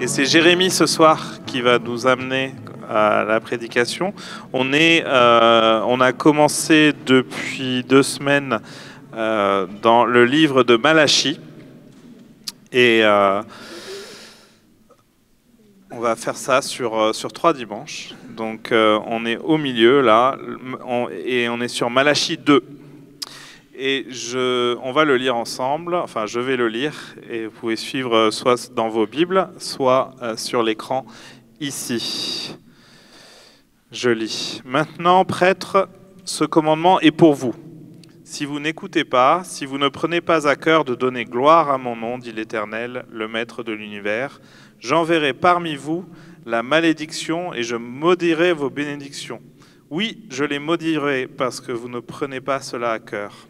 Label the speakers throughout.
Speaker 1: Et c'est Jérémie ce soir qui va nous amener à la prédication. On a commencé depuis 2 semaines dans le livre de Malachie. Et on va faire ça sur 3 dimanches. Donc on est au milieu là, et on est sur Malachie 2. Et on va le lire ensemble, enfin je vais le lire, et vous pouvez suivre soit dans vos Bibles, soit sur l'écran ici. Je lis. Maintenant, prêtres, ce commandement est pour vous. Si vous n'écoutez pas, si vous ne prenez pas à cœur de donner gloire à mon nom, dit l'Éternel, le Maître de l'univers, j'enverrai parmi vous la malédiction et je maudirai vos bénédictions. Oui, je les maudirai parce que vous ne prenez pas cela à cœur.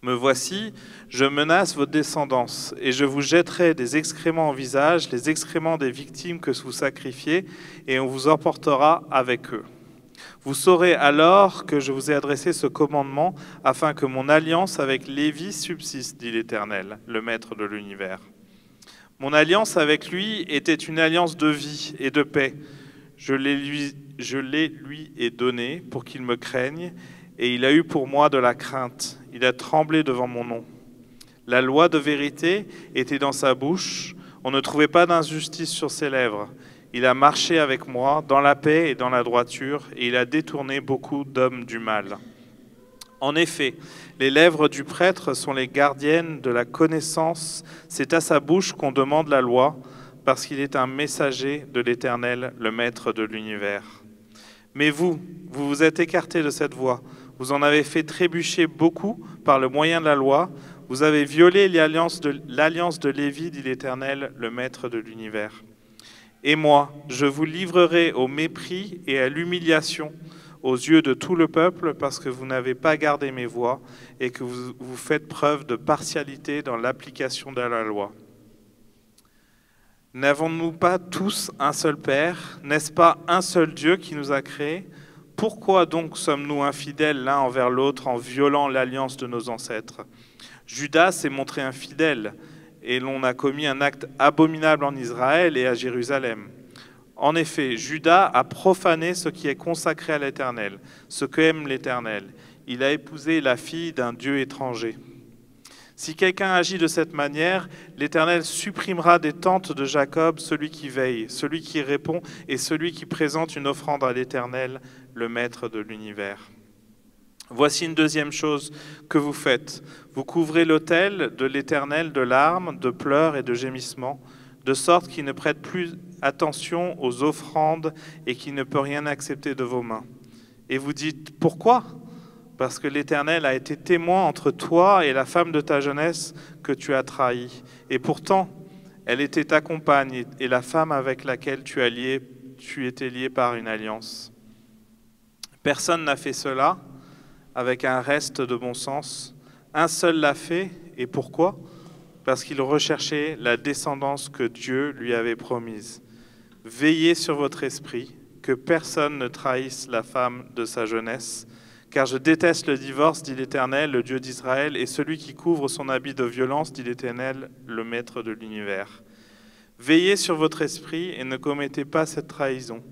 Speaker 1: Me voici, je menace votre descendance, et je vous jetterai des excréments au visage, les excréments des victimes que vous sacrifiez, et on vous emportera avec eux. Vous saurez alors que je vous ai adressé ce commandement, afin que mon alliance avec Lévi subsiste, dit l'Éternel, le Maître de l'univers. Mon alliance avec lui était une alliance de vie et de paix. Je l'ai lui ai donné pour qu'il me craigne, et il a eu pour moi de la crainte. Il a tremblé devant mon nom. La loi de vérité était dans sa bouche. On ne trouvait pas d'injustice sur ses lèvres. Il a marché avec moi dans la paix et dans la droiture, et il a détourné beaucoup d'hommes du mal. En effet, les lèvres du prêtre sont les gardiennes de la connaissance. C'est à sa bouche qu'on demande la loi, parce qu'il est un messager de l'Éternel, le Maître de l'univers. Mais vous vous êtes écartés de cette voie. Vous en avez fait trébucher beaucoup par le moyen de la loi. Vous avez violé l'alliance de Lévi, dit l'Éternel, le Maître de l'univers. Et moi, je vous livrerai au mépris et à l'humiliation aux yeux de tout le peuple, parce que vous n'avez pas gardé mes voies et que vous faites preuve de partialité dans l'application de la loi. N'avons-nous pas tous un seul Père? N'est-ce pas un seul Dieu qui nous a créés? Pourquoi donc sommes-nous infidèles l'un envers l'autre en violant l'alliance de nos ancêtres? Judas s'est montré infidèle et l'on a commis un acte abominable en Israël et à Jérusalem. En effet, Judas a profané ce qui est consacré à l'Éternel, ce qu'aime l'Éternel. Il a épousé la fille d'un Dieu étranger. Si quelqu'un agit de cette manière, l'Éternel supprimera des tentes de Jacob celui qui veille, celui qui répond et celui qui présente une offrande à l'Éternel, le Maître de l'univers. Voici une deuxième chose que vous faites. Vous couvrez l'autel de l'Éternel de larmes, de pleurs et de gémissements, de sorte qu'il ne prête plus attention aux offrandes et qu'il ne peut rien accepter de vos mains. Et vous dites, pourquoi ? Parce que l'Éternel a été témoin entre toi et la femme de ta jeunesse que tu as trahie. Et pourtant, elle était ta compagne et la femme avec laquelle tu étais lié par une alliance. Personne n'a fait cela avec un reste de bon sens. Un seul l'a fait. Et pourquoi ? Parce qu'il recherchait la descendance que Dieu lui avait promise. Veillez sur votre esprit, que personne ne trahisse la femme de sa jeunesse, car je déteste le divorce, dit l'Éternel, le Dieu d'Israël, et celui qui couvre son habit de violence, dit l'Éternel, le Maître de l'univers. Veillez sur votre esprit et ne commettez pas cette trahison.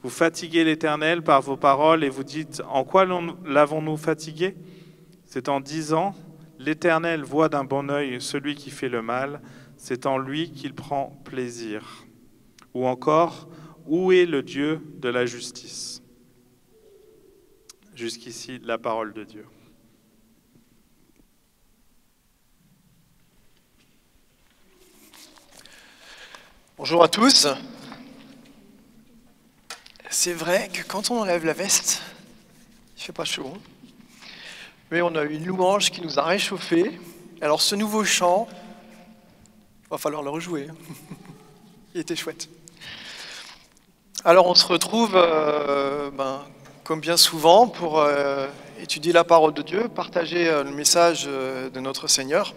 Speaker 1: Vous fatiguez l'Éternel par vos paroles et vous dites, en quoi l'avons-nous fatigué? C'est en disant, l'Éternel voit d'un bon œil celui qui fait le mal, c'est en lui qu'il prend plaisir. Ou encore, où est le Dieu de la justice? Jusqu'ici, la parole de Dieu.
Speaker 2: Bonjour à tous. C'est vrai que quand on enlève la veste, il fait pas chaud. Mais on a eu une louange qui nous a réchauffés. Alors ce nouveau chant, va falloir le rejouer. Il était chouette. Alors on se retrouve, comme bien souvent, pour étudier la parole de Dieu, partager le message de notre Seigneur.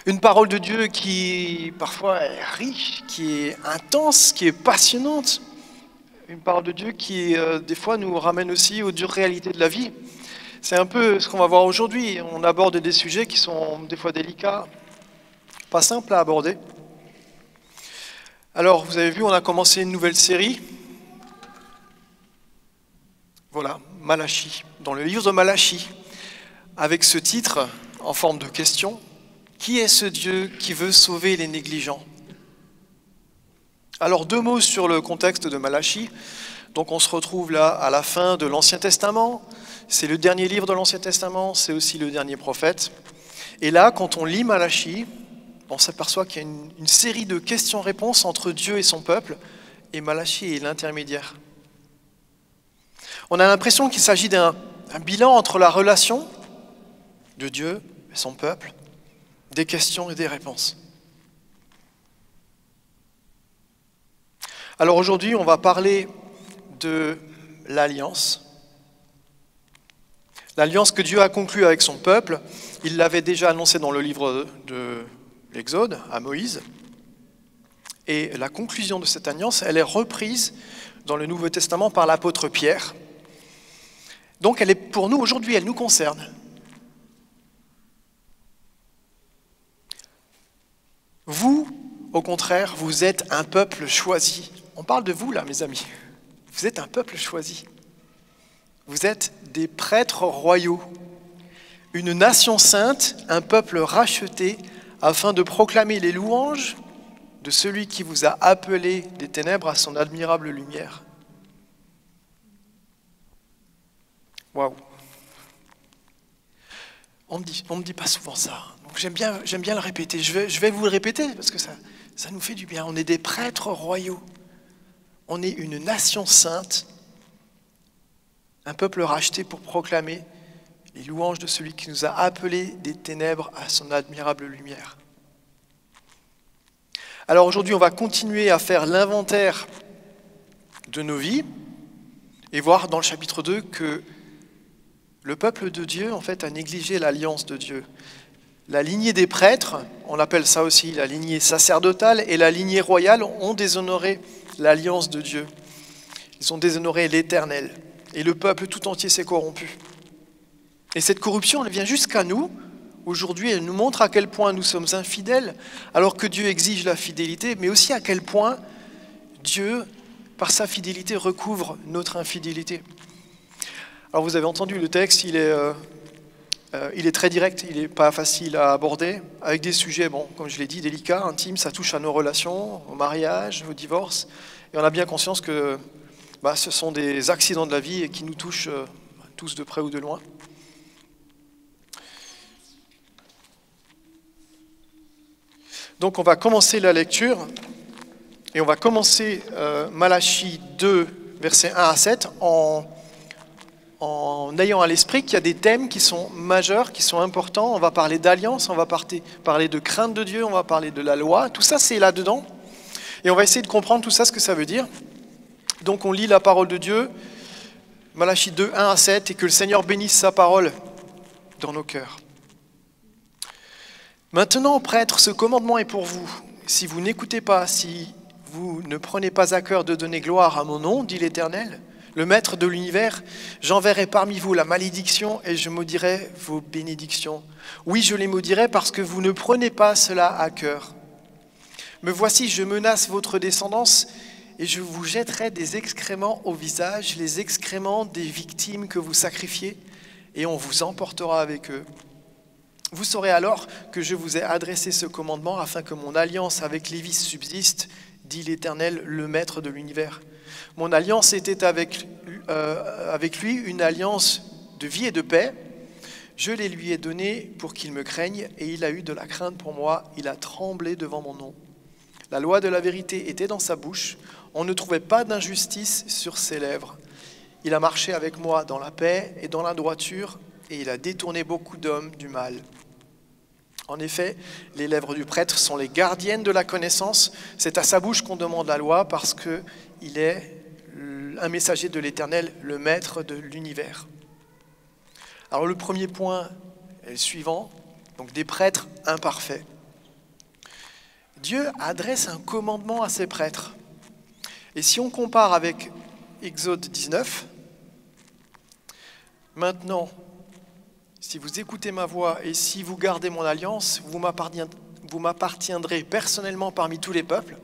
Speaker 2: Une parole de Dieu qui parfois est riche, qui est intense, qui est passionnante. Une parole de Dieu qui des fois nous ramène aussi aux dures réalités de la vie. C'est un peu ce qu'on va voir aujourd'hui. On aborde des sujets qui sont des fois délicats, pas simples à aborder. Alors, vous avez vu, on a commencé une nouvelle série. Voilà, Malachie, dans le livre de Malachie, avec ce titre en forme de question, « Qui est ce Dieu qui veut sauver les négligents ?» Alors, 2 mots sur le contexte de Malachie. Donc, on se retrouve là à la fin de l'Ancien Testament. C'est le dernier livre de l'Ancien Testament, c'est aussi le dernier prophète. Et là, quand on lit Malachie, on s'aperçoit qu'il y a une série de questions-réponses entre Dieu et son peuple, et Malachie est l'intermédiaire. On a l'impression qu'il s'agit d'un bilan entre la relation de Dieu et son peuple, des questions et des réponses. Alors aujourd'hui, on va parler de l'alliance. L'alliance que Dieu a conclue avec son peuple, il l'avait déjà annoncé dans le livre de l'Exode à Moïse. Et la conclusion de cette alliance, elle est reprise dans le Nouveau Testament par l'apôtre Pierre. Donc elle est pour nous aujourd'hui, elle nous concerne. Vous, au contraire, vous êtes un peuple choisi. On parle de vous là, mes amis. Vous êtes un peuple choisi. Vous êtes des prêtres royaux, une nation sainte, un peuple racheté, afin de proclamer les louanges de celui qui vous a appelé des ténèbres à son admirable lumière. Waouh! On me dit pas souvent ça. Donc j'aime bien le répéter. Je vais vous le répéter parce que ça nous fait du bien. On est des prêtres royaux. On est une nation sainte, un peuple racheté pour proclamer les louanges de celui qui nous a appelés des ténèbres à son admirable lumière. Alors aujourd'hui, on va continuer à faire l'inventaire de nos vies et voir dans le chapitre 2 que le peuple de Dieu, en fait, a négligé l'alliance de Dieu. La lignée des prêtres, on appelle ça aussi la lignée sacerdotale, et la lignée royale ont déshonoré l'alliance de Dieu. Ils ont déshonoré l'Éternel. Et le peuple tout entier s'est corrompu. Et cette corruption, elle vient jusqu'à nous. Aujourd'hui, elle nous montre à quel point nous sommes infidèles, alors que Dieu exige la fidélité, mais aussi à quel point Dieu, par sa fidélité, recouvre notre infidélité. Alors vous avez entendu le texte, il est très direct, il n'est pas facile à aborder, avec des sujets, bon, comme je l'ai dit, délicats, intimes, ça touche à nos relations, au mariage, au divorce, et on a bien conscience que ce sont des accidents de la vie et qui nous touchent tous de près ou de loin. Donc on va commencer la lecture, et on va commencer Malachie 2, versets 1 à 7, en ayant à l'esprit qu'il y a des thèmes qui sont majeurs, qui sont importants. On va parler d'alliance, on va parler de crainte de Dieu, on va parler de la loi. Tout ça, c'est là-dedans. Et on va essayer de comprendre tout ça, ce que ça veut dire. Donc on lit la parole de Dieu, Malachie 2, 1 à 7, et que le Seigneur bénisse sa parole dans nos cœurs. Maintenant, prêtres, ce commandement est pour vous. Si vous n'écoutez pas, si vous ne prenez pas à cœur de donner gloire à mon nom, dit l'Éternel, le Maître de l'univers, j'enverrai parmi vous la malédiction et je maudirai vos bénédictions. Oui, je les maudirai parce que vous ne prenez pas cela à cœur. Me voici, je menace votre descendance et je vous jetterai des excréments au visage, les excréments des victimes que vous sacrifiez, et on vous emportera avec eux. Vous saurez alors que je vous ai adressé ce commandement afin que mon alliance avec Lévi subsiste, dit l'Éternel, le Maître de l'univers. Mon alliance était avec lui une alliance de vie et de paix. Je les lui ai donnés pour qu'il me craigne, et il a eu de la crainte pour moi. Il a tremblé devant mon nom. La loi de la vérité était dans sa bouche. On ne trouvait pas d'injustice sur ses lèvres. Il a marché avec moi dans la paix et dans la droiture, et il a détourné beaucoup d'hommes du mal. En effet, les lèvres du prêtre sont les gardiennes de la connaissance. C'est à sa bouche qu'on demande la loi parce qu'il est un messager de l'Éternel, le Maître de l'univers. Alors le premier point est le suivant, donc des prêtres imparfaits. Dieu adresse un commandement à ses prêtres. Et si on compare avec Exode 19, maintenant, si vous écoutez ma voix et si vous gardez mon alliance, vous m'appartiendrez personnellement parmi tous les peuples.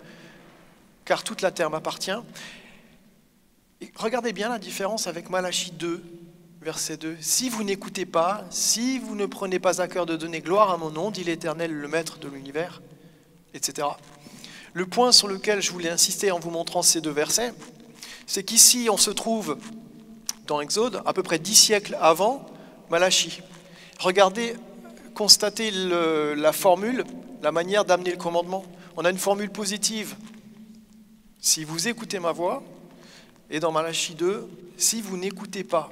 Speaker 2: car toute la terre m'appartient. Et regardez bien la différence avec Malachie 2, verset 2. Si vous n'écoutez pas, si vous ne prenez pas à cœur de donner gloire à mon nom, dit l'Éternel, le Maître de l'univers, etc. Le point sur lequel je voulais insister en vous montrant ces deux versets, c'est qu'ici on se trouve dans Exode, à peu près 10 siècles avant Malachie. Regardez, constatez la formule, la manière d'amener le commandement. On a une formule positive. Si vous écoutez ma voix, et dans Malachie 2, si vous n'écoutez pas,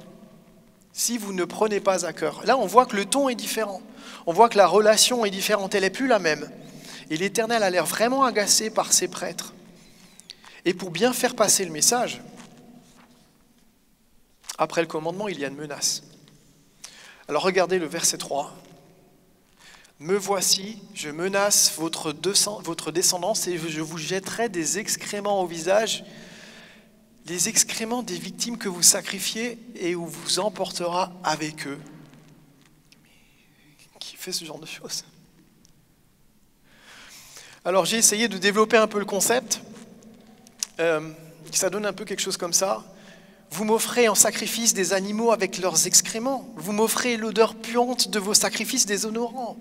Speaker 2: si vous ne prenez pas à cœur. Là, on voit que le ton est différent. On voit que la relation est différente, elle n'est plus la même. Et l'Éternel a l'air vraiment agacé par ses prêtres. Et pour bien faire passer le message, après le commandement, il y a une menace. Alors regardez le verset 3. « Me voici, je menace votre descendance et je vous jetterai des excréments au visage, les excréments des victimes que vous sacrifiez et où vous emportera avec eux. » Qui fait ce genre de choses? Alors j'ai essayé de développer un peu le concept. Ça donne un peu quelque chose comme ça. Vous m'offrez en sacrifice des animaux avec leurs excréments. Vous m'offrez l'odeur puante de vos sacrifices déshonorants.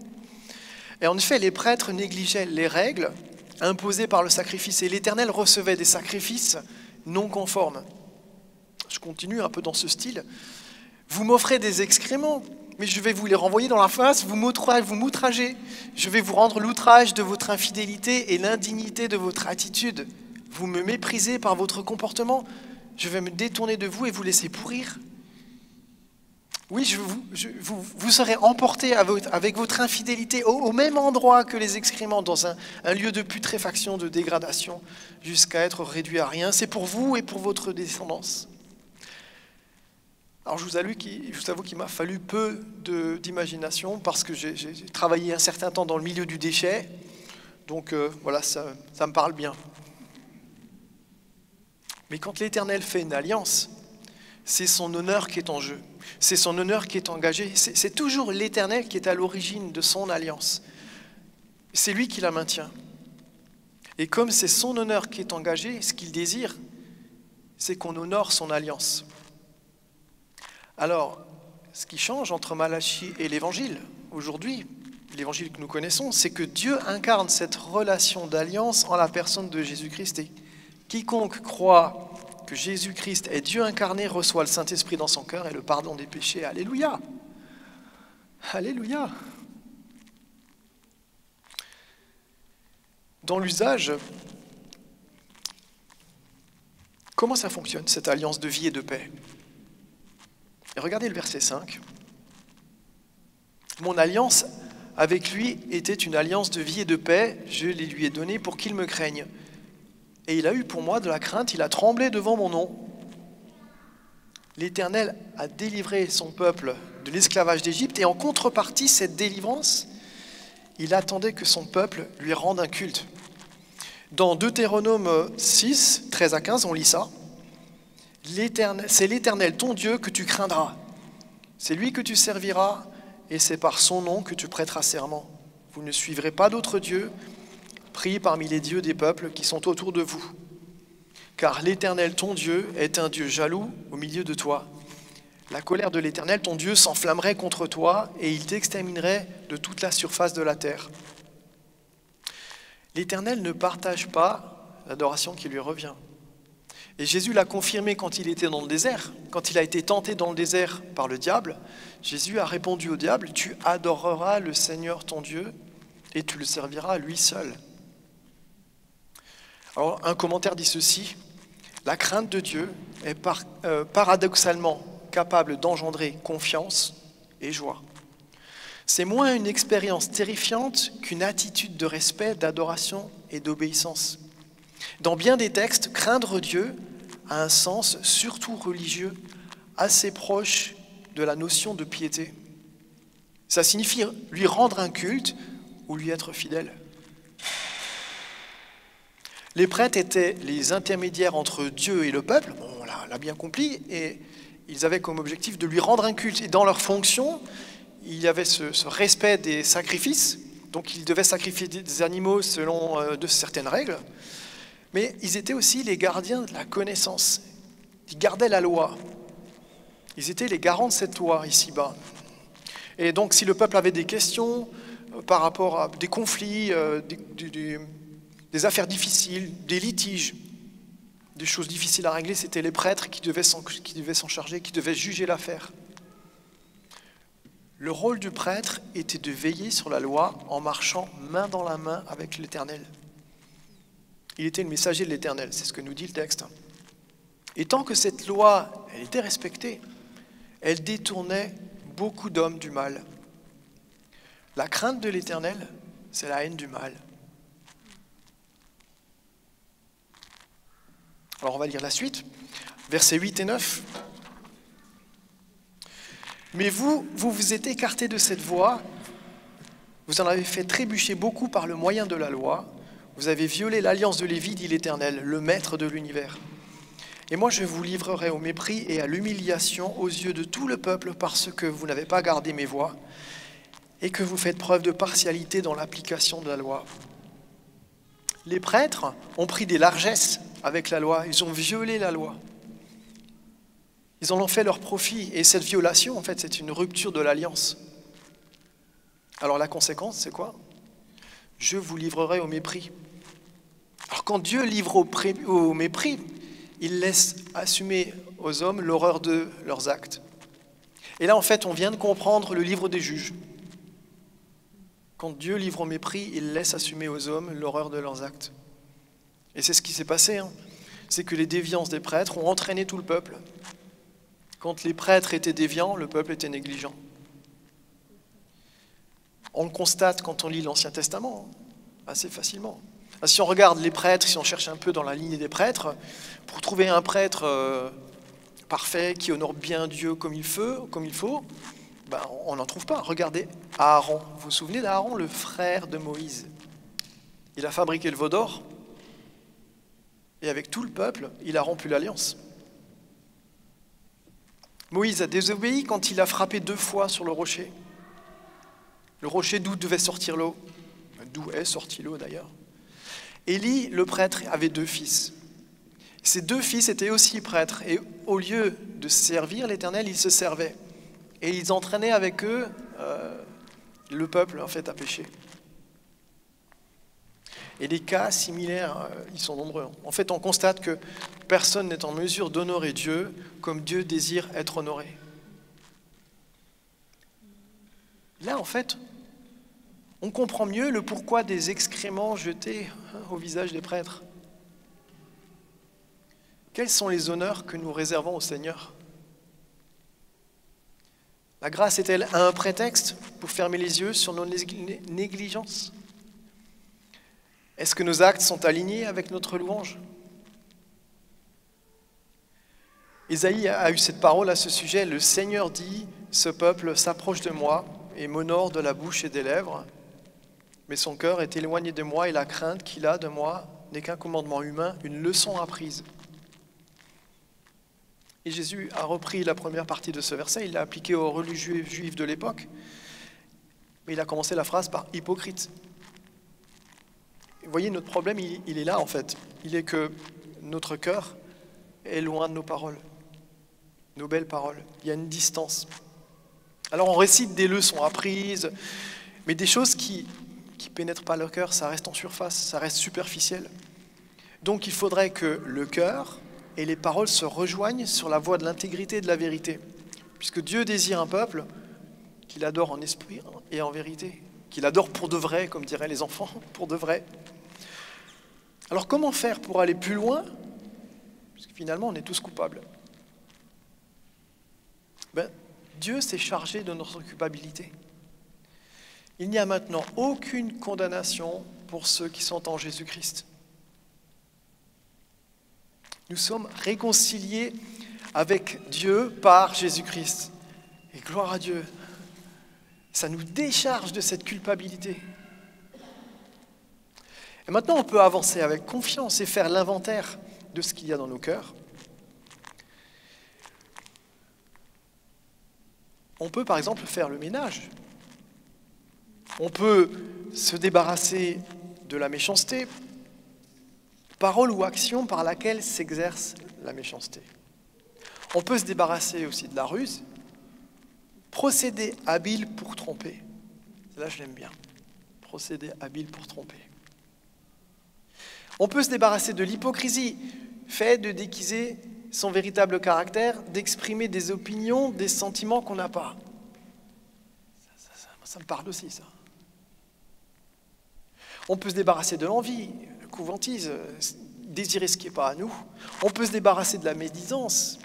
Speaker 2: Et en effet, les prêtres négligeaient les règles imposées par le sacrifice. Et l'Éternel recevait des sacrifices non conformes. Je continue un peu dans ce style. Vous m'offrez des excréments, mais je vais vous les renvoyer dans la face. Vous m'outragez. Je vais vous rendre l'outrage de votre infidélité et l'indignité de votre attitude. Vous me méprisez par votre comportement. Je vais me détourner de vous et vous laisser pourrir. Oui, vous serez emporté avec votre infidélité au même endroit que les excréments, dans un lieu de putréfaction, de dégradation, jusqu'à être réduit à rien. C'est pour vous et pour votre descendance. Alors je vous avoue qu'il m'a fallu peu d'imagination parce que j'ai travaillé un certain temps dans le milieu du déchet. Donc voilà, ça me parle bien. Mais quand l'Éternel fait une alliance, c'est son honneur qui est en jeu. C'est son honneur qui est engagé. C'est toujours l'Éternel qui est à l'origine de son alliance. C'est lui qui la maintient. Et comme c'est son honneur qui est engagé, ce qu'il désire, c'est qu'on honore son alliance. Alors, ce qui change entre Malachie et l'Évangile, aujourd'hui, l'Évangile que nous connaissons, c'est que Dieu incarne cette relation d'alliance en la personne de Jésus-Christ. Et quiconque croit que Jésus-Christ est Dieu incarné reçoit le Saint-Esprit dans son cœur et le pardon des péchés. Alléluia! Alléluia! Dans l'usage, comment ça fonctionne, cette alliance de vie et de paix? Et regardez le verset 5. « Mon alliance avec lui était une alliance de vie et de paix. Je les lui ai donnée pour qu'il me craigne. Et il a eu pour moi de la crainte, il a tremblé devant mon nom. L'Éternel a délivré son peuple de l'esclavage d'Égypte et en contrepartie, cette délivrance, il attendait que son peuple lui rende un culte. » Dans Deutéronome 6, 13 à 15, on lit ça. « C'est l'Éternel ton Dieu que tu craindras. C'est lui que tu serviras et c'est par son nom que tu prêteras serment. Vous ne suivrez pas d'autres dieux. Prie parmi les dieux des peuples qui sont autour de vous. Car l'Éternel, ton Dieu, est un Dieu jaloux au milieu de toi. La colère de l'Éternel, ton Dieu, s'enflammerait contre toi et il t'exterminerait de toute la surface de la terre. » L'Éternel ne partage pas l'adoration qui lui revient. Et Jésus l'a confirmé quand il était dans le désert. Quand il a été tenté dans le désert par le diable, Jésus a répondu au diable, « Tu adoreras le Seigneur ton Dieu et tu le serviras lui seul. » Alors, un commentaire dit ceci, « La crainte de Dieu est paradoxalement capable d'engendrer confiance et joie. C'est moins une expérience terrifiante qu'une attitude de respect, d'adoration et d'obéissance. Dans bien des textes, craindre Dieu a un sens, surtout religieux, assez proche de la notion de piété. Ça signifie lui rendre un culte ou lui être fidèle. Les prêtres étaient les intermédiaires entre Dieu et le peuple, bon, on l'a bien compris, et ils avaient comme objectif de lui rendre un culte. Et dans leur fonction, il y avait ce respect des sacrifices, donc ils devaient sacrifier des animaux selon de certaines règles, Mais ils étaient aussi les gardiens de la connaissance. Ils gardaient la loi. Ils étaient les garants de cette loi ici-bas. Et donc, si le peuple avait des questions par rapport à des conflits, des affaires difficiles, des litiges, des choses difficiles à régler, c'était les prêtres qui devaient s'en charger, qui devaient juger l'affaire. Le rôle du prêtre était de veiller sur la loi en marchant main dans la main avec l'Éternel. Il était le messager de l'Éternel, c'est ce que nous dit le texte. Et tant que cette loi, elle était respectée, elle détournait beaucoup d'hommes du mal. La crainte de l'Éternel, c'est la haine du mal. Alors on va lire la suite, versets 8 et 9. Mais vous vous êtes écartés de cette voie, vous en avez fait trébucher beaucoup par le moyen de la loi, vous avez violé l'alliance de Lévi, dit l'Éternel, le maître de l'univers. Et moi je vous livrerai au mépris et à l'humiliation aux yeux de tout le peuple parce que vous n'avez pas gardé mes voies et que vous faites preuve de partialité dans l'application de la loi. Les prêtres ont pris des largesses avec la loi, ils ont violé la loi. Ils en ont fait leur profit. Et cette violation, en fait, c'est une rupture de l'alliance. Alors la conséquence, c'est quoi? Je vous livrerai au mépris. Alors quand Dieu livre au mépris, il laisse assumer aux hommes l'horreur de leurs actes. Et là, en fait, on vient de comprendre le livre des juges. Quand Dieu livre au mépris, il laisse assumer aux hommes l'horreur de leurs actes. Et c'est ce qui s'est passé. C'est que les déviances des prêtres ont entraîné tout le peuple. Quand les prêtres étaient déviants, le peuple était négligent. On le constate quand on lit l'Ancien Testament, assez facilement. Si on regarde les prêtres, si on cherche un peu dans la lignée des prêtres, pour trouver un prêtre parfait, qui honore bien Dieu comme il faut, on n'en trouve pas. Regardez Aaron. Vous vous souvenez d'Aaron, le frère de Moïse? Il a fabriqué le veau d'or, et avec tout le peuple, il a rompu l'alliance. Moïse a désobéi quand il a frappé 2 fois sur le rocher. Le rocher d'où devait sortir l'eau. D'où est sortie l'eau d'ailleurs. Élie, le prêtre, avait 2 fils. Ces 2 fils étaient aussi prêtres. Et au lieu de servir l'Éternel, ils se servaient. Et ils entraînaient avec eux le peuple en fait à pécher. Et les cas similaires, ils sont nombreux. En fait, on constate que personne n'est en mesure d'honorer Dieu comme Dieu désire être honoré. Là, en fait, on comprend mieux le pourquoi des excréments jetés au visage des prêtres. Quels sont les honneurs que nous réservons au Seigneur? La grâce est-elle un prétexte pour fermer les yeux sur nos négligences? Est-ce que nos actes sont alignés avec notre louange? Ésaïe a eu cette parole à ce sujet. Le Seigneur dit, ce peuple s'approche de moi et m'honore de la bouche et des lèvres, mais son cœur est éloigné de moi et la crainte qu'il a de moi n'est qu'un commandement humain, une leçon apprise. Et Jésus a repris la première partie de ce verset, il l'a appliqué aux religieux juifs de l'époque, mais il a commencé la phrase par hypocrite. Vous voyez, notre problème, il est là en fait. Il est que notre cœur est loin de nos paroles, nos belles paroles. Il y a une distance. Alors on récite des leçons apprises, mais des choses qui pénètrent pas le cœur, ça reste en surface, ça reste superficiel. Donc il faudrait que le cœur et les paroles se rejoignent sur la voie de l'intégrité et de la vérité. Puisque Dieu désire un peuple qu'il adore en esprit et en vérité, qu'il adore pour de vrai, comme diraient les enfants, pour de vrai. Alors comment faire pour aller plus loin? Parce que finalement, on est tous coupables. Dieu s'est chargé de notre culpabilité. Il n'y a maintenant aucune condamnation pour ceux qui sont en Jésus-Christ. Nous sommes réconciliés avec Dieu par Jésus-Christ. Et gloire à Dieu, ça nous décharge de cette culpabilité. Et maintenant, on peut avancer avec confiance et faire l'inventaire de ce qu'il y a dans nos cœurs. On peut, par exemple, faire le ménage. On peut se débarrasser de la méchanceté, parole ou action par laquelle s'exerce la méchanceté. On peut se débarrasser aussi de la ruse, procédé habile pour tromper. Là, je l'aime bien. Procédé habile pour tromper. On peut se débarrasser de l'hypocrisie, fait de déguiser son véritable caractère, d'exprimer des opinions, des sentiments qu'on n'a pas. Ça me parle aussi, ça. On peut se débarrasser de l'envie, la convoitise, désirer ce qui n'est pas à nous. On peut se débarrasser de la médisance,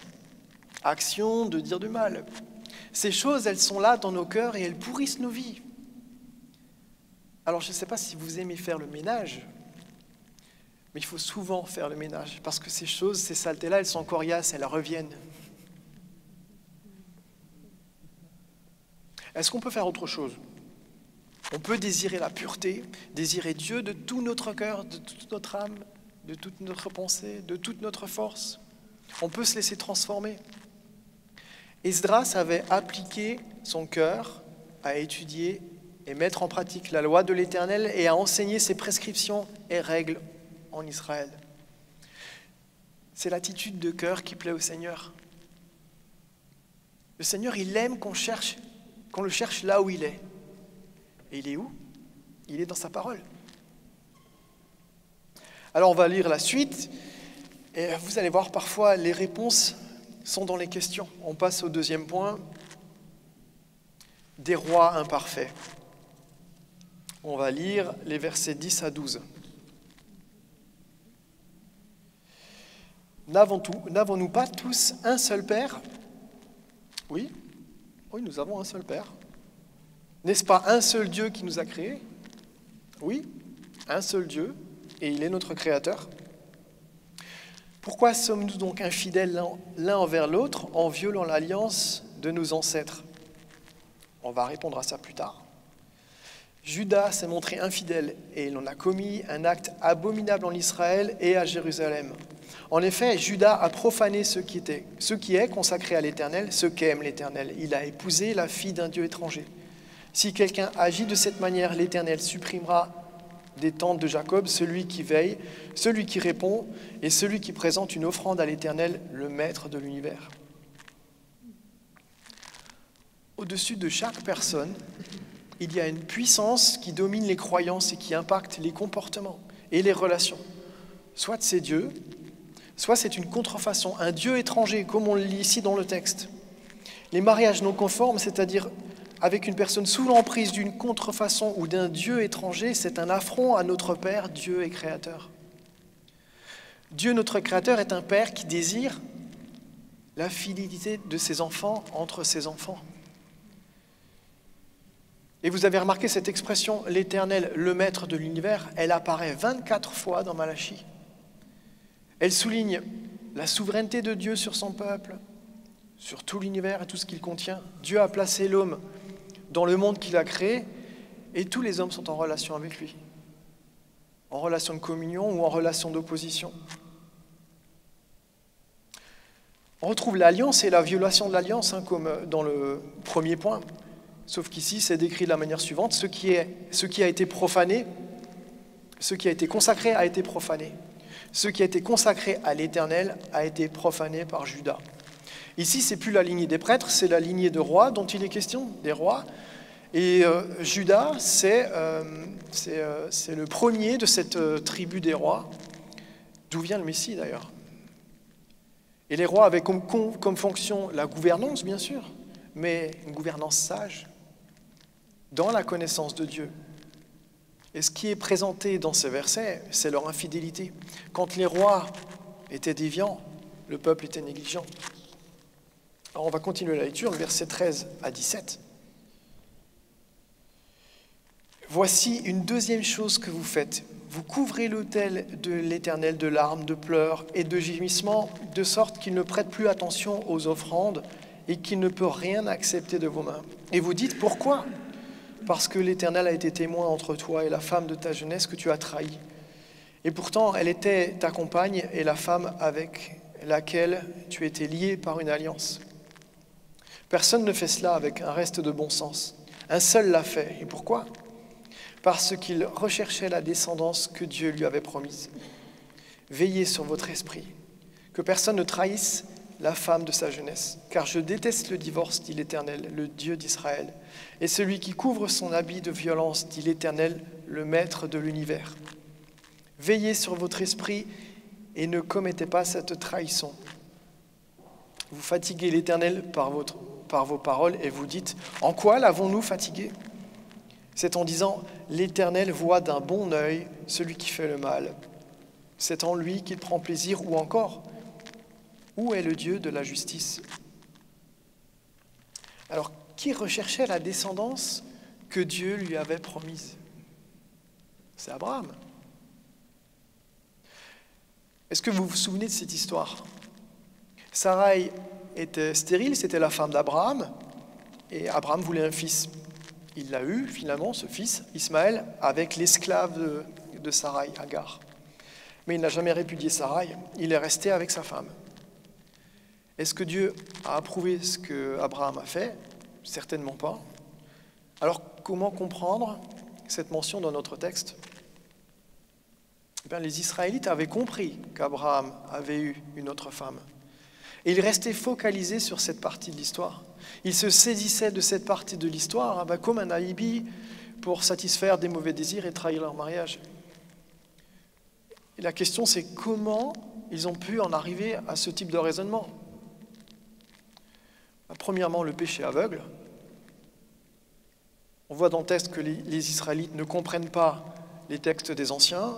Speaker 2: action de dire du mal. Ces choses, elles sont là dans nos cœurs et elles pourrissent nos vies. Alors, je ne sais pas si vous aimez faire le ménage, mais il faut souvent faire le ménage, parce que ces choses, ces saletés-là, elles sont coriaces, elles reviennent. Est-ce qu'on peut faire autre chose? On peut désirer la pureté, désirer Dieu de tout notre cœur, de toute notre âme, de toute notre pensée, de toute notre force. On peut se laisser transformer. Esdras avait appliqué son cœur à étudier et mettre en pratique la loi de l'Éternel et à enseigner ses prescriptions et règles en Israël. C'est l'attitude de cœur qui plaît au Seigneur. Le Seigneur, il aime qu'on le cherche là où il est. Et il est où? Il est dans sa parole. Alors on va lire la suite, et vous allez voir parfois les réponses sont dans les questions. On passe au deuxième point, des rois imparfaits. On va lire les versets 10 à 12. N'avons-nous pas tous un seul Père? Oui, nous avons un seul Père. N'est-ce pas un seul Dieu qui nous a créés? Oui, un seul Dieu, et il est notre Créateur. Pourquoi sommes-nous donc infidèles l'un envers l'autre en violant l'alliance de nos ancêtres? On va répondre à ça plus tard. Judas s'est montré infidèle et il en a commis un acte abominable en Israël et à Jérusalem. En effet, Judas a profané ce qui est consacré à l'Éternel, ce qu'aime l'Éternel. Il a épousé la fille d'un Dieu étranger. Si quelqu'un agit de cette manière, l'Éternel supprimera des tentes de Jacob celui qui veille, celui qui répond et celui qui présente une offrande à l'Éternel, le Maître de l'univers. Au-dessus de chaque personne, il y a une puissance qui domine les croyances et qui impacte les comportements et les relations. Soit c'est Dieu, soit c'est une contrefaçon, un Dieu étranger, comme on le lit ici dans le texte. Les mariages non conformes, c'est-à-dire avec une personne sous l'emprise d'une contrefaçon ou d'un Dieu étranger, c'est un affront à notre Père, Dieu et Créateur. Dieu, notre Créateur, est un Père qui désire la fidélité de ses enfants entre ses enfants. Et vous avez remarqué cette expression, l'Éternel, le Maître de l'univers, elle apparaît 24 fois dans Malachie. Elle souligne la souveraineté de Dieu sur son peuple, sur tout l'univers et tout ce qu'il contient. Dieu a placé l'homme dans le monde qu'il a créé et tous les hommes sont en relation avec lui, en relation de communion ou en relation d'opposition. On retrouve l'alliance et la violation de l'alliance, comme dans le premier point. Sauf qu'ici, c'est décrit de la manière suivante, ce qui a été profané, ce qui a été consacré a été profané. Ce qui a été consacré à l'Éternel a été profané par Judas. Ici, c'est plus la lignée des prêtres, c'est la lignée de rois dont il est question, des rois. Et Judas, c'est le premier de cette tribu des rois, d'où vient le Messie d'ailleurs. Et les rois avaient comme fonction la gouvernance, bien sûr, mais une gouvernance sage, dans la connaissance de Dieu. Et ce qui est présenté dans ces versets, c'est leur infidélité. Quand les rois étaient déviants, le peuple était négligent. Alors on va continuer la lecture, versets 13 à 17. Voici une deuxième chose que vous faites. Vous couvrez l'autel de l'Éternel de larmes, de pleurs et de gémissements, de sorte qu'il ne prête plus attention aux offrandes et qu'il ne peut rien accepter de vos mains. Et vous dites, pourquoi ? Parce que l'Éternel a été témoin entre toi et la femme de ta jeunesse que tu as trahie. Et pourtant, elle était ta compagne et la femme avec laquelle tu étais lié par une alliance. Personne ne fait cela avec un reste de bon sens. Un seul l'a fait. Et pourquoi ? Parce qu'il recherchait la descendance que Dieu lui avait promise. Veillez sur votre esprit, que personne ne trahisse la femme de sa jeunesse, car je déteste le divorce, dit l'Éternel, le Dieu d'Israël, et celui qui couvre son habit de violence, dit l'Éternel, le Maître de l'univers. Veillez sur votre esprit et ne commettez pas cette trahison. Vous fatiguez l'Éternel par vos paroles et vous dites, en quoi l'avons-nous fatigué ? C'est en disant, l'Éternel voit d'un bon œil celui qui fait le mal. C'est en lui qu'il prend plaisir, ou encore, où est le Dieu de la justice ? Alors, qui recherchait la descendance que Dieu lui avait promise ? C'est Abraham. Est-ce que vous vous souvenez de cette histoire ? Sarai était stérile, c'était la femme d'Abraham, et Abraham voulait un fils. Il l'a eu, finalement, ce fils, Ismaël, avec l'esclave de Sarai, Agar. Mais il n'a jamais répudié Sarai, il est resté avec sa femme. Est-ce que Dieu a approuvé ce que Abraham a fait ? Certainement pas. Alors, comment comprendre cette mention dans notre texte ? Eh bien, les Israélites avaient compris qu'Abraham avait eu une autre femme. Et ils restaient focalisés sur cette partie de l'histoire. Ils se saisissaient de cette partie de l'histoire comme un alibi pour satisfaire des mauvais désirs et trahir leur mariage. Et la question, c'est comment ils ont pu en arriver à ce type de raisonnement ? Premièrement, le péché aveugle. On voit dans le texte que les Israélites ne comprennent pas les textes des anciens.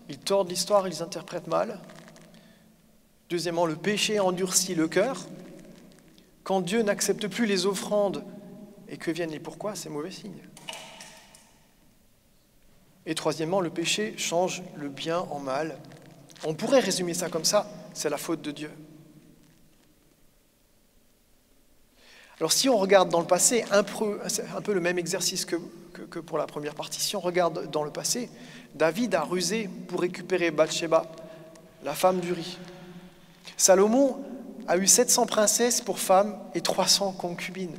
Speaker 2: Ils tordent l'histoire, ils interprètent mal. Deuxièmement, le péché endurcit le cœur. Quand Dieu n'accepte plus les offrandes et que viennent les pourquoi, c'est mauvais signe. Et troisièmement, le péché change le bien en mal. On pourrait résumer ça comme ça, c'est la faute de Dieu. Alors si on regarde dans le passé, c'est un peu le même exercice que pour la première partie, si on regarde dans le passé, David a rusé pour récupérer Bathsheba, la femme d'Uri. Salomon a eu 700 princesses pour femmes et 300 concubines.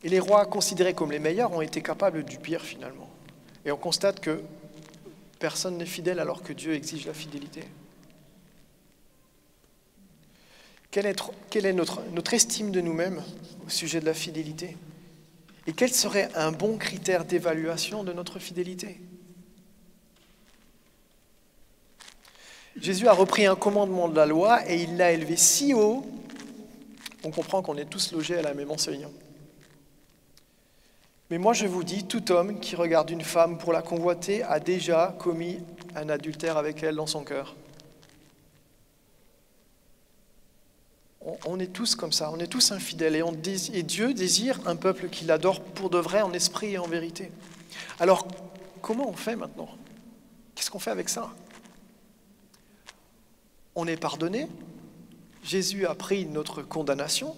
Speaker 2: Et les rois considérés comme les meilleurs ont été capables du pire finalement. Et on constate que personne n'est fidèle alors que Dieu exige la fidélité. Quelle est notre estime de nous-mêmes au sujet de la fidélité ? Et quel serait un bon critère d'évaluation de notre fidélité ? Jésus a repris un commandement de la loi et il l'a élevé si haut, on comprend qu'on est tous logés à la même enseigne. Mais moi je vous dis, tout homme qui regarde une femme pour la convoiter a déjà commis un adultère avec elle dans son cœur. On est tous comme ça, on est tous infidèles et Dieu désire un peuple qui l'adore pour de vrai, en esprit et en vérité. Alors, comment on fait maintenant ? Qu'est-ce qu'on fait avec ça ? On est pardonné, Jésus a pris notre condamnation.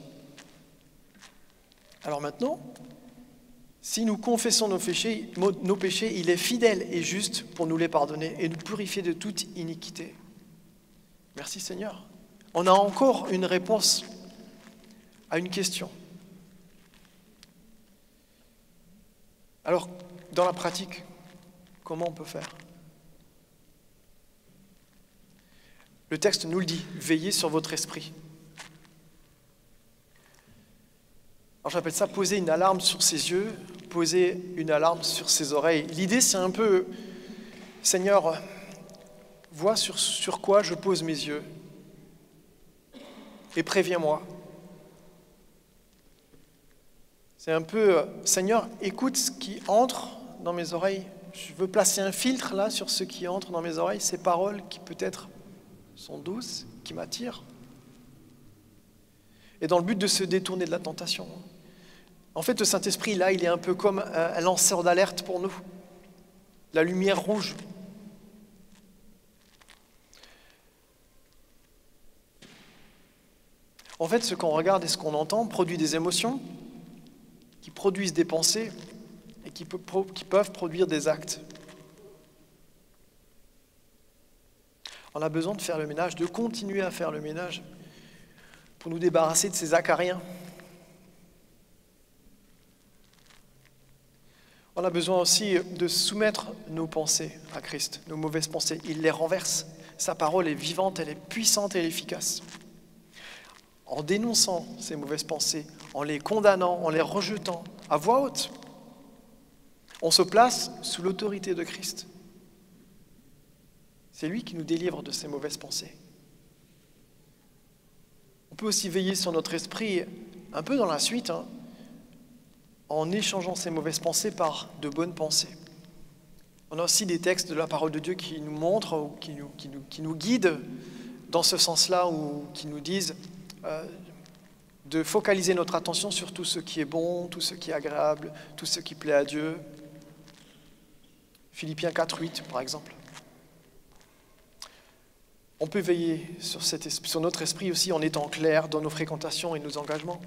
Speaker 2: Alors maintenant, si nous confessons nos péchés, il est fidèle et juste pour nous les pardonner et nous purifier de toute iniquité. Merci Seigneur. On a encore une réponse à une question. Alors, dans la pratique, comment on peut faire ? Le texte nous le dit, veillez sur votre esprit. Alors j'appelle ça poser une alarme sur ses yeux, poser une alarme sur ses oreilles. L'idée c'est un peu, Seigneur, vois sur quoi je pose mes yeux et préviens-moi. C'est un peu, Seigneur, écoute ce qui entre dans mes oreilles. Je veux placer un filtre là sur ce qui entre dans mes oreilles, ces paroles qui peut-être sont douces, qui m'attirent. Et dans le but de se détourner de la tentation. En fait, le Saint-Esprit, là, il est un peu comme un lanceur d'alerte pour nous. La lumière rouge. En fait, ce qu'on regarde et ce qu'on entend produit des émotions qui produisent des pensées et qui peuvent produire des actes. On a besoin de faire le ménage, de continuer à faire le ménage pour nous débarrasser de ces acariens. On On a besoin aussi de soumettre nos pensées à Christ, nos mauvaises pensées. Il les renverse. Sa parole est vivante, elle est puissante et elle est efficace. En dénonçant ces mauvaises pensées, en les condamnant, en les rejetant à voix haute, on se place sous l'autorité de Christ. C'est lui qui nous délivre de ces mauvaises pensées. On peut aussi veiller sur notre esprit un peu dans la suite, en échangeant ces mauvaises pensées par de bonnes pensées. On a aussi des textes de la parole de Dieu qui nous montrent ou qui nous guident dans ce sens-là, ou qui nous disent de focaliser notre attention sur tout ce qui est bon, tout ce qui est agréable, tout ce qui plaît à Dieu. Philippiens 4:8, par exemple. On peut veiller sur notre esprit aussi en étant clair dans nos fréquentations et nos engagements.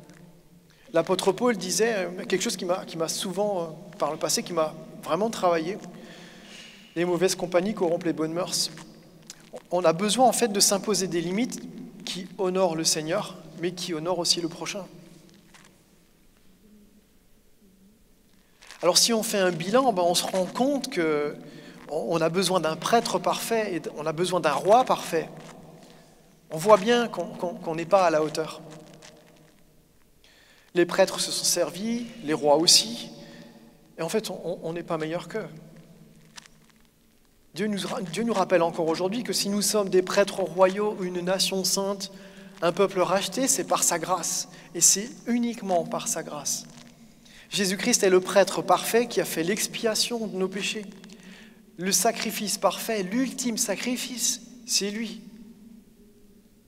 Speaker 2: L'apôtre Paul disait quelque chose qui m'a souvent, par le passé, qui m'a vraiment travaillé. Les mauvaises compagnies corrompent les bonnes mœurs. On a besoin en fait de s'imposer des limites qui honorent le Seigneur, mais qui honorent aussi le prochain. Alors si on fait un bilan, on se rend compte qu'on a besoin d'un prêtre parfait et on a besoin d'un roi parfait. On voit bien qu'on n'est pas à la hauteur. Les prêtres se sont servis, les rois aussi, et en fait on n'est pas meilleur qu'eux. Dieu nous rappelle encore aujourd'hui que si nous sommes des prêtres royaux, une nation sainte, un peuple racheté, c'est par sa grâce, et c'est uniquement par sa grâce. Jésus-Christ est le prêtre parfait qui a fait l'expiation de nos péchés. Le sacrifice parfait, l'ultime sacrifice, c'est lui.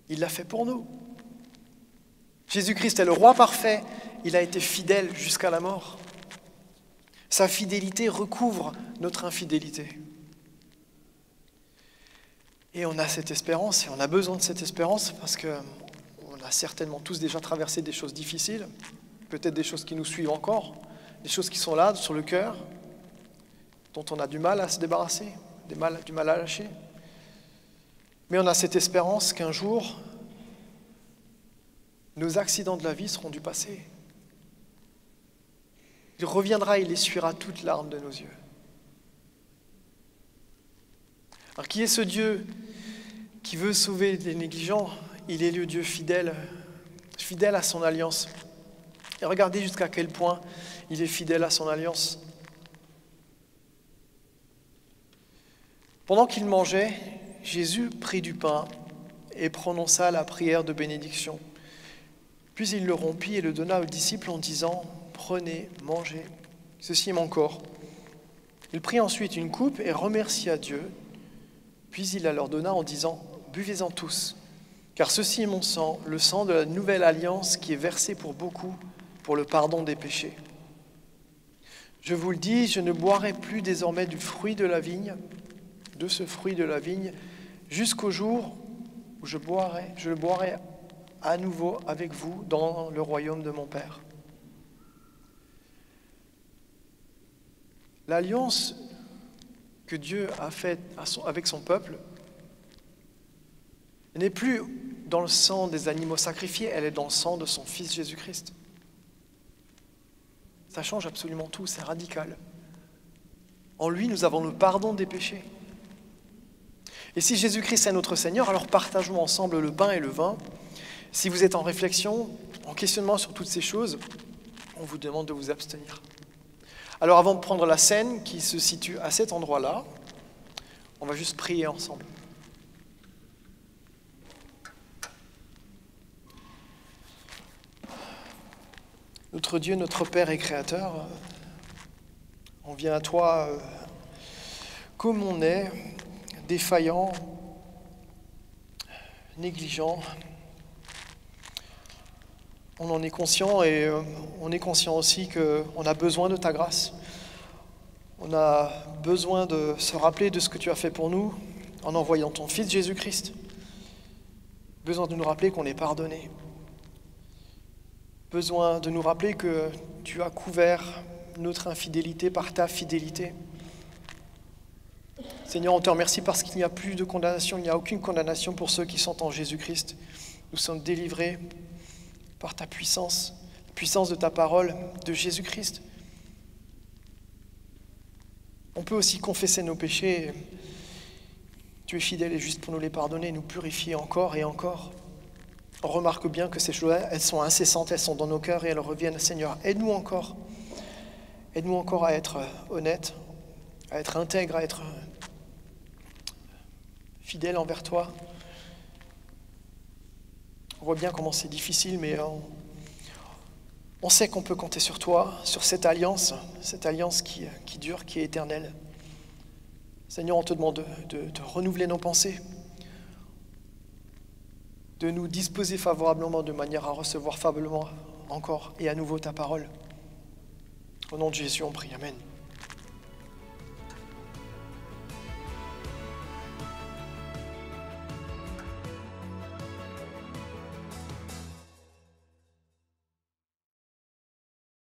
Speaker 2: Il l'a fait pour nous. Jésus-Christ est le roi parfait, il a été fidèle jusqu'à la mort. Sa fidélité recouvre notre infidélité. Et on a cette espérance, et on a besoin de cette espérance parce qu'on a certainement tous déjà traversé des choses difficiles, peut-être des choses qui nous suivent encore, des choses qui sont là, sur le cœur, dont on a du mal à se débarrasser, du mal à lâcher. Mais on a cette espérance qu'un jour, nos accidents de la vie seront du passé. Il reviendra, il essuiera toute larme de nos yeux. Alors qui est ce Dieu qui veut sauver les négligents? Il est le Dieu fidèle, fidèle à son alliance. Et regardez jusqu'à quel point il est fidèle à son alliance. Pendant qu'il mangeait, Jésus prit du pain et prononça la prière de bénédiction. Puis il le rompit et le donna aux disciples en disant « Prenez, mangez, ceci est mon corps. » Il prit ensuite une coupe et remercia Dieu. Puis il la leur donna en disant « Buvez-en tous, car ceci est mon sang, le sang de la nouvelle alliance qui est versé pour beaucoup pour le pardon des péchés. Je vous le dis, je ne boirai plus désormais du fruit de la vigne, de ce fruit de la vigne, jusqu'au jour où je le boirai à nouveau avec vous dans le royaume de mon Père. » L'alliance que Dieu a faite avec son peuple n'est plus dans le sang des animaux sacrifiés, elle est dans le sang de son Fils Jésus-Christ. Ça change absolument tout, c'est radical. En lui, nous avons le pardon des péchés. Et si Jésus-Christ est notre Seigneur, alors partageons ensemble le pain et le vin. Si vous êtes en réflexion, en questionnement sur toutes ces choses, on vous demande de vous abstenir. Alors avant de prendre la scène qui se situe à cet endroit-là, on va juste prier ensemble. Notre Dieu, notre Père et Créateur, on vient à toi comme on est, défaillant, négligent. On en est conscient et on est conscient aussi qu'on a besoin de ta grâce. On a besoin de se rappeler de ce que tu as fait pour nous en envoyant ton Fils Jésus-Christ. Besoin de nous rappeler qu'on est pardonné. Besoin de nous rappeler que tu as couvert notre infidélité par ta fidélité. Seigneur, on te remercie parce qu'il n'y a plus de condamnation, il n'y a aucune condamnation pour ceux qui sont en Jésus-Christ. Nous sommes délivrés par ta puissance, la puissance de ta parole, de Jésus-Christ. On peut aussi confesser nos péchés. Tu es fidèle et juste pour nous les pardonner, nous purifier encore et encore. On remarque bien que ces choses-là, elles sont incessantes, elles sont dans nos cœurs et elles reviennent. Seigneur, aide-nous encore. Aide-nous encore à être honnêtes, à être intègres, à être fidèles envers toi. On voit bien comment c'est difficile, mais on sait qu'on peut compter sur toi, sur cette alliance qui dure, qui est éternelle. Seigneur, on te demande de renouveler nos pensées, de nous disposer favorablement de manière à recevoir favorablement encore et à nouveau ta parole. Au nom de Jésus, on prie. Amen.